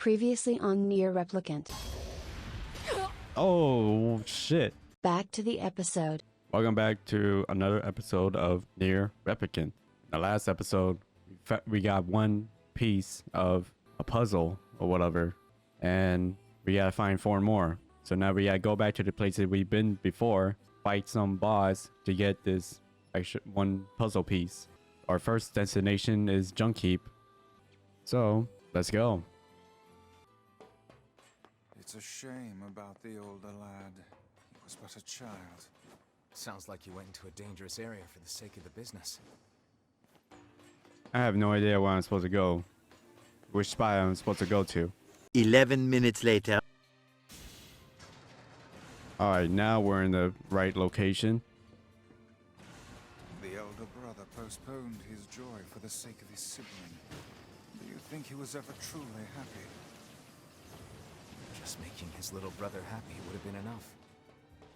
Previously on Nier Replicant. Oh, shit. Back to the episode. Welcome back to another episode of Nier Replicant. In the last episode, we got one piece of a puzzle or whatever, and we gotta find 4 more. So now we gotta go back to the places we've been before, fight some boss to get this extra 1 puzzle piece. Our first destination is Junk Heap. So, let's go. It's a shame about the older lad. He was but a child. Sounds like you went into a dangerous area for the sake of the business. I have no idea where I'm supposed to go. Which spot I'm supposed to go to. 11 minutes later. Alright, now we're in the right location. The elder brother postponed his joy for the sake of his sibling. Do you think he was ever truly happy? Just making his little brother happy would have been enough.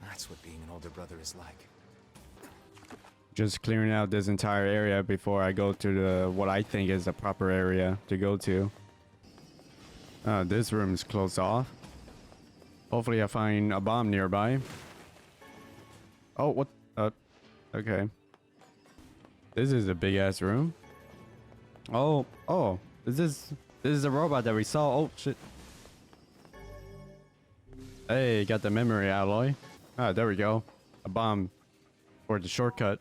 That's what being an older brother is like. Just clearing out this entire area before I go to the what I think is the proper area to go to. This room is closed off. Hopefully I find a bomb nearby. Oh, what? Okay. This is a big ass room. Oh, this is the robot that we saw. Oh shit. Hey, got the memory alloy. Ah, there we go. A bomb for the shortcut.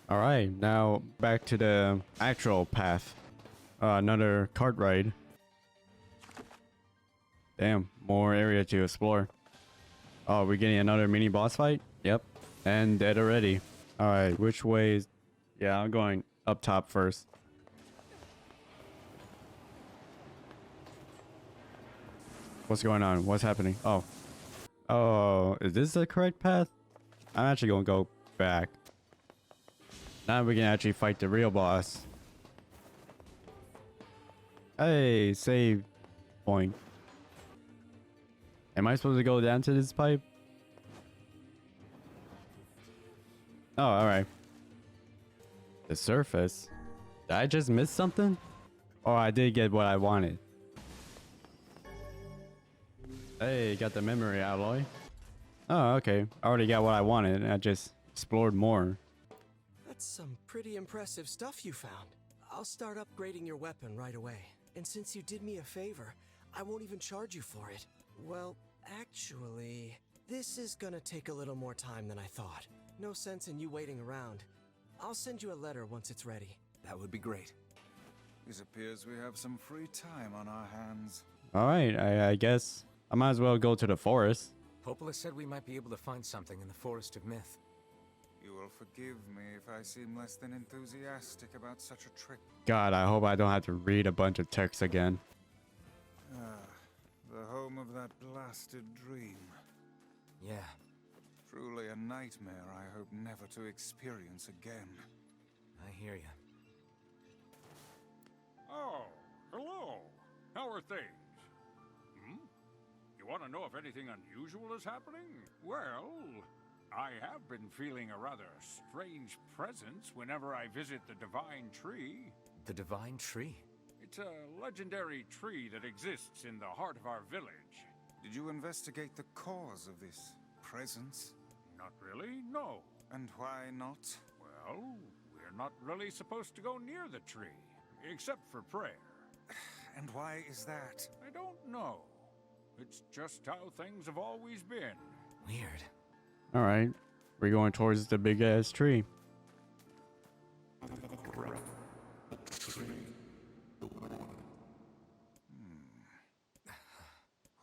All right, now back to the actual path. Another cart ride. Damn, more area to explore. Oh, we're getting another mini boss fight? Yep, and dead already. All right, which way is... Yeah, I'm going up top first. What's going on? What's happening? Oh, is this the correct path? I'm actually gonna go back. Now we can actually fight the real boss. Hey, save point. Am I supposed to go down to this pipe? Oh, alright. The surface? Did I just miss something? Oh, I did get what I wanted. Hey, got the memory alloy. Oh, okay. I already got what I wanted and I just explored more. That's some pretty impressive stuff you found. I'll start upgrading your weapon right away. And since you did me a favor, I won't even charge you for it. Well, actually, this is gonna take a little more time than I thought. No sense in you waiting around. I'll send you a letter once it's ready. That would be great. It appears we have some free time on our hands. Alright, I guess I might as well go to the forest. Popola said we might be able to find something in the Forest of Myth. You will forgive me if I seem less than enthusiastic about such a trip. God, I hope I don't have to read a bunch of text again. The home of that blasted dream. Yeah. Truly a nightmare I hope never to experience again. I hear you. Oh, hello. How are things? You want to know if anything unusual is happening? Well, I have been feeling a rather strange presence whenever I visit the Divine Tree. The Divine Tree? It's a legendary tree that exists in the heart of our village. Did you investigate the cause of this presence? Not really, no. And why not? Well, we're not really supposed to go near the tree, except for prayer. And why is that? I don't know. It's just how things have always been. Weird. Alright, we're going towards the big ass tree.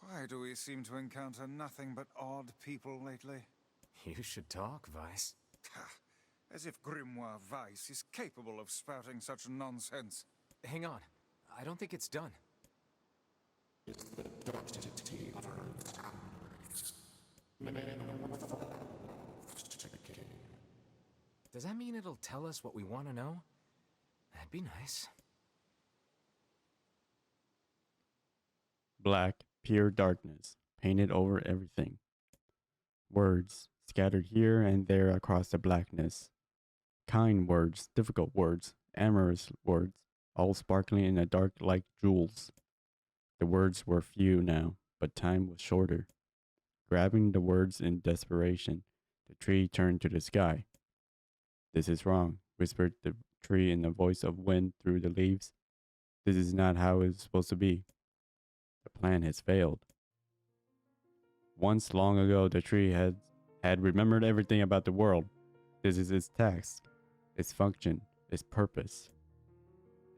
Why do we seem to encounter nothing but odd people lately? You should talk, Vice. As if Grimoire Weiss is capable of spouting such nonsense. Hang on. I don't think it's done. Does that mean it'll tell us what we want to know? That'd be nice. Black, pure darkness, painted over everything. Words scattered here and there across the blackness. Kind words, difficult words, amorous words, all sparkling in the dark like jewels. The words were few now, but time was shorter. Grabbing the words in desperation, the tree turned to the sky. This is wrong, whispered the tree in the voice of wind through the leaves. This is not how it's supposed to be. The plan has failed. Once long ago, the tree had remembered everything about the world. This is its task, its function, its purpose.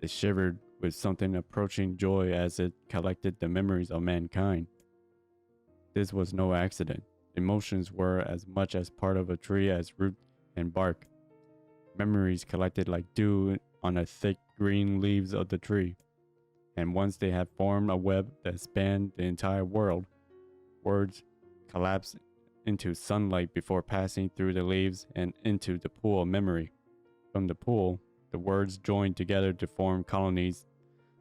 It shivered with something approaching joy as it collected the memories of mankind. This was no accident. Emotions were as much as part of a tree as root and bark. Memories collected like dew on the thick green leaves of the tree. And once they had formed a web that spanned the entire world, words collapsed into sunlight before passing through the leaves and into the pool of memory. From the pool, the words joined together to form colonies.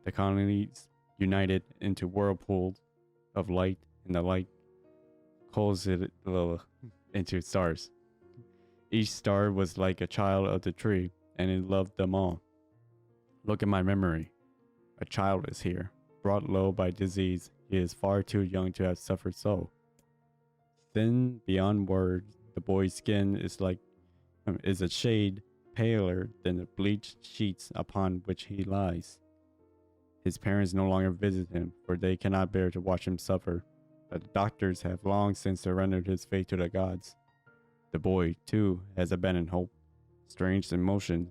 The colonies united into whirlpools of light, and the light coalesced into stars. Each star was like a child of the tree, and it loved them all. Look at my memory. A child is here, brought low by disease. He is far too young to have suffered so. Thin beyond words, the boy's skin is a shade paler than the bleached sheets upon which he lies. His parents no longer visit him, for they cannot bear to watch him suffer. But the doctors have long since surrendered his fate to the gods. The boy, too, has abandoned hope. Strange emotion,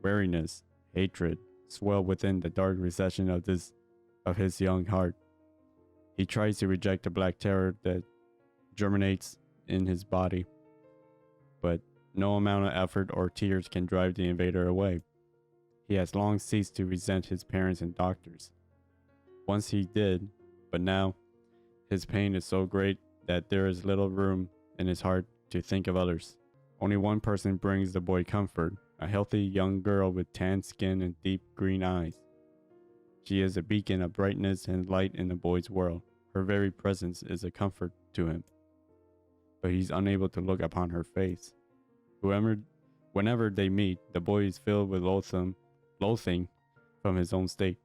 weariness, hatred swell within the dark recession of his young heart. He tries to reject the black terror that germinates in his body, but no amount of effort or tears can drive the invader away. He has long ceased to resent his parents and doctors. Once he did, but now his pain is so great that there is little room in his heart to think of others. Only one person brings the boy comfort, a healthy young girl with tan skin and deep green eyes. She is a beacon of brightness and light in the boy's world. Her very presence is a comfort to him. But he's unable to look upon her face. Whenever they meet, the boy is filled with loathing from his own state.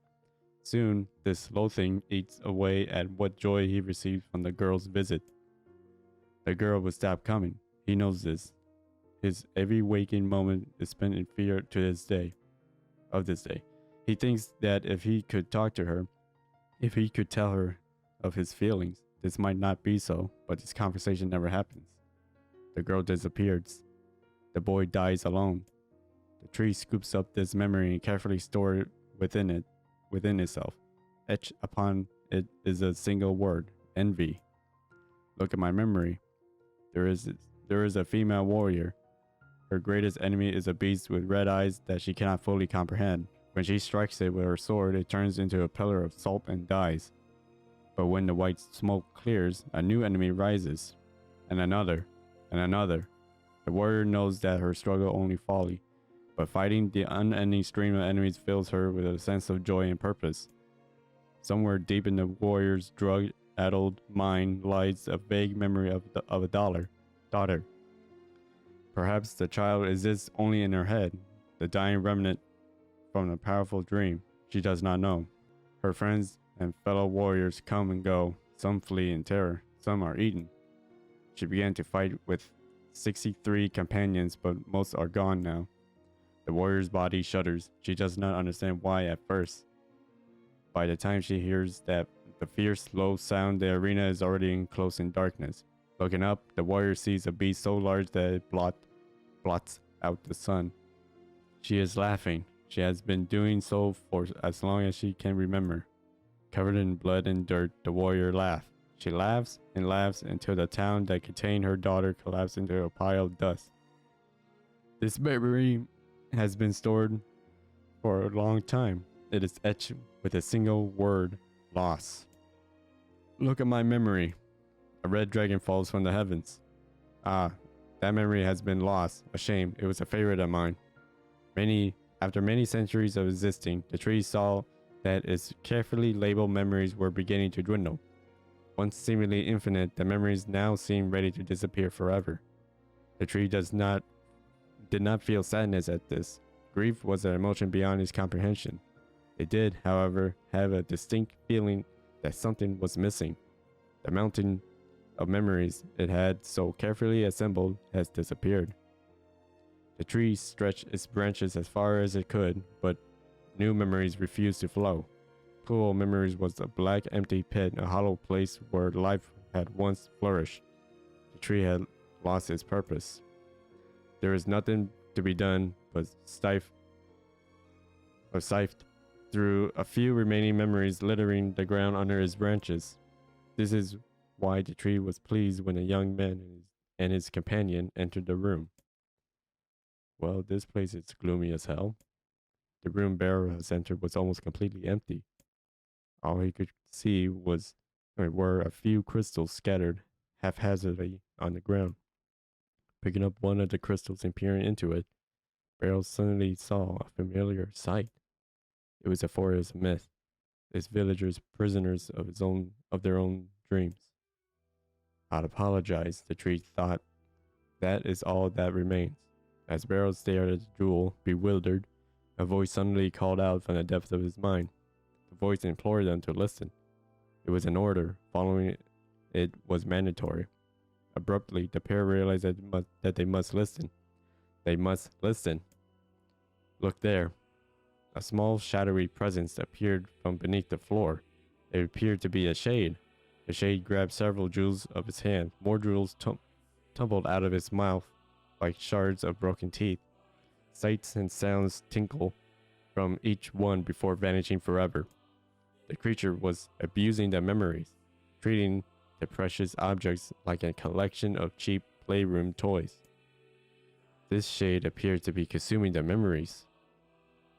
Soon, this loathing eats away at what joy he receives from the girl's visit. The girl will stop coming. He knows this. His every waking moment is spent in fear to this day. He thinks that if he could talk to her, if he could tell her of his feelings, this might not be so, but this conversation never happens. The girl disappears. The boy dies alone. The tree scoops up this memory and carefully stores it within itself. Etched upon it is a single word, envy. Look at my memory. There is a female warrior. Her greatest enemy is a beast with red eyes that she cannot fully comprehend. When she strikes it with her sword, it turns into a pillar of salt and dies. But when the white smoke clears, a new enemy rises, and another, and another. The warrior knows that her struggle only folly, but fighting the unending stream of enemies fills her with a sense of joy and purpose. Somewhere deep in the warrior's drug-addled mind lies a vague memory of a daughter. Perhaps the child exists only in her head, the dying remnant from a powerful dream. She does not know. Her friends and fellow warriors come and go. Some flee in terror, some are eaten. She began to fight with 63 companions, but most are gone now. The warrior's body shudders. She does not understand why at first. By the time she hears that the fierce, low sound, the arena is already enclosed in darkness. Looking up, the warrior sees a beast so large that it blots out the sun. She is laughing. She has been doing so for as long as she can remember. Covered in blood and dirt, the warrior laughs. She laughs and laughs until the town that contained her daughter collapsed into a pile of dust. This memory has been stored for a long time. it is etched with a single word, loss. Look at my memory. A red dragon falls from the heavens. Ah, that memory has been lost. A shame. It was a favorite of mine. After many centuries of existing, the tree saw that its carefully labeled memories were beginning to dwindle. Once seemingly infinite, the memories now seemed ready to disappear forever. The tree did not feel sadness at this. Grief was an emotion beyond his comprehension. It did, however, have a distinct feeling that something was missing. The mountain of memories it had so carefully assembled has disappeared. The tree stretched its branches as far as it could, but new memories refused to flow. Pool of memories was a black, empty pit, a hollow place where life had once flourished. The tree had lost its purpose. There is nothing to be done but sift through a few remaining memories littering the ground under its branches. This is why the tree was pleased when a young man and his companion entered the room. Well, this place is gloomy as hell. The room Barrow has entered was almost completely empty. All he could see were a few crystals scattered haphazardly on the ground. Picking up one of the crystals and peering into it, Barrow suddenly saw a familiar sight. It was a forest myth, its villagers prisoners of their own dreams. I'd apologize, the tree thought. That is all that remains. As Barrow stared at the jewel, bewildered, a voice suddenly called out from the depths of his mind. The voice implored them to listen. It was an order. Following it was mandatory. Abruptly, the pair realized that they must listen. They must listen. Look there. A small, shadowy presence appeared from beneath the floor. It appeared to be a shade. The shade grabbed several jewels of his hand. More jewels tumbled out of his mouth like shards of broken teeth. Sights and sounds tinkle from each one before vanishing forever. The creature was abusing their memories, treating the precious objects like a collection of cheap playroom toys. This shade appeared to be consuming their memories.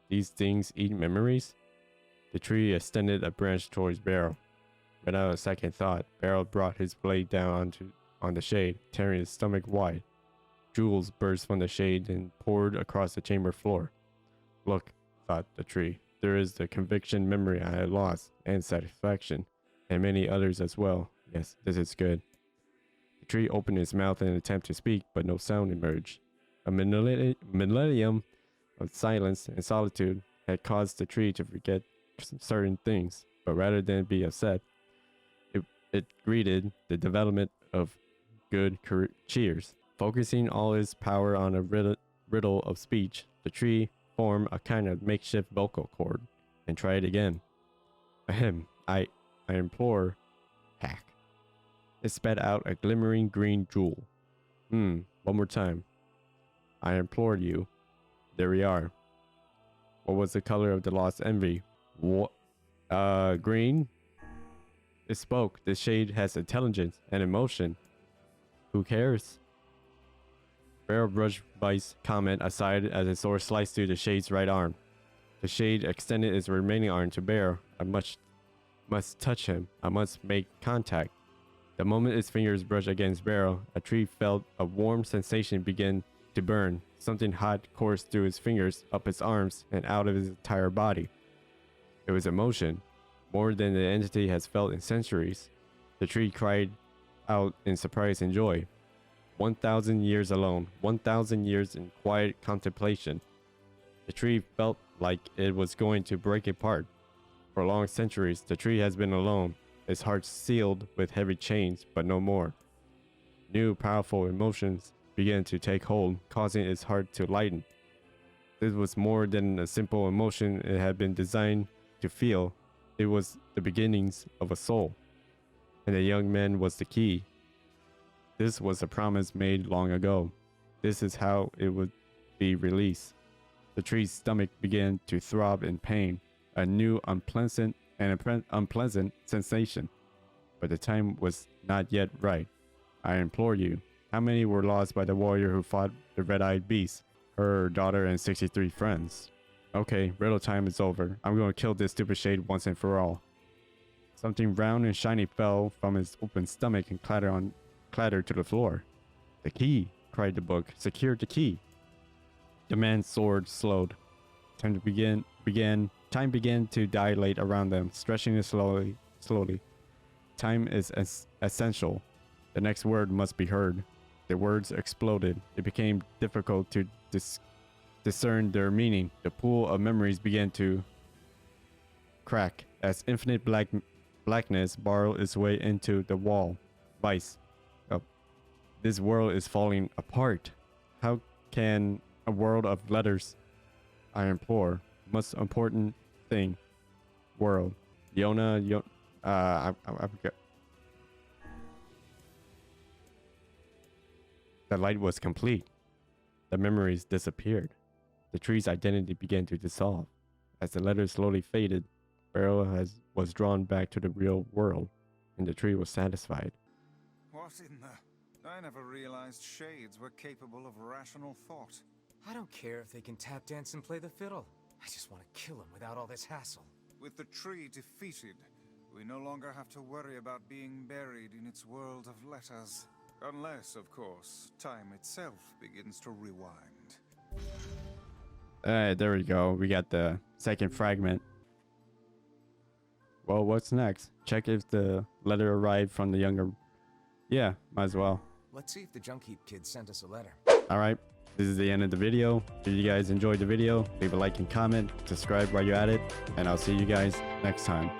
These things eat memories? The tree extended a branch towards Barrow. Without a second thought, Barrow brought his blade down on the shade, tearing its stomach wide. Jewels burst from the shade and poured across the chamber floor. Look, thought the tree, there is the conviction memory I had lost, and satisfaction, and many others as well. Yes, this is good. The tree opened its mouth in an attempt to speak, but no sound emerged. A millennium of silence and solitude had caused the tree to forget certain things, but rather than be upset, it greeted the development of good cheers. Focusing all its power on a riddle of speech, the tree formed a kind of makeshift vocal cord and tried again. Ahem, I implore, hack. It spat out a glimmering green jewel. One more time. I implored you. There we are. What was the color of the lost envy? What? Green? It spoke. This shade has intelligence and emotion. Who cares? Barrow brushed Vice's comment aside as his sword sliced through the shade's right arm. The shade extended its remaining arm to Barrow. I must touch him. I must make contact. The moment its fingers brushed against Barrow, a tree felt a warm sensation begin to burn. Something hot coursed through his fingers, up his arms, and out of his entire body. It was emotion, more than the entity has felt in centuries. The tree cried out in surprise and joy. 1,000 years alone, 1,000 years in quiet contemplation. The tree felt like it was going to break apart. For long centuries, the tree has been alone, its heart sealed with heavy chains, but no more. New, powerful emotions began to take hold, causing its heart to lighten. This was more than a simple emotion it had been designed to feel. It was the beginnings of a soul. And the young man was the key. This was a promise made long ago. This is how it would be released. The tree's stomach began to throb in pain, a new unpleasant sensation. But the time was not yet right. I implore you, how many were lost by the warrior who fought the red-eyed beast? Her daughter and 63 friends. Okay, riddle time is over. I'm going to kill this stupid shade once and for all. Something round and shiny fell from his open stomach and clattered to the floor. The key, cried the book. Secure the key. The man's sword slowed. Time began to dilate around them, stretching it slowly. Time is essential. The next word must be heard. The words exploded. It became difficult to discern their meaning. The pool of memories began to crack as infinite blackness borrowed its way into the wall. Vice. Oh. This world is falling apart. How can a world of letters, I implore, most important thing, world. I forgot. The light was complete. The memories disappeared. The tree's identity began to dissolve. As the letters slowly faded, Pharaoh was drawn back to the real world, and the tree was satisfied. What in the... I never realized shades were capable of rational thought. I don't care if they can tap dance and play the fiddle. I just want to kill him without all this hassle. With the tree defeated, we no longer have to worry about being buried in its world of letters. Unless, of course, time itself begins to rewind. Alright, there we go. We got the second fragment. Well, what's next? Check if the letter arrived from the younger... Yeah, might as well. Let's see if the Junk Heap kid sent us a letter. Alright, this is the end of the video. If you guys enjoyed the video, leave a like and comment, subscribe while you're at it, and I'll see you guys next time.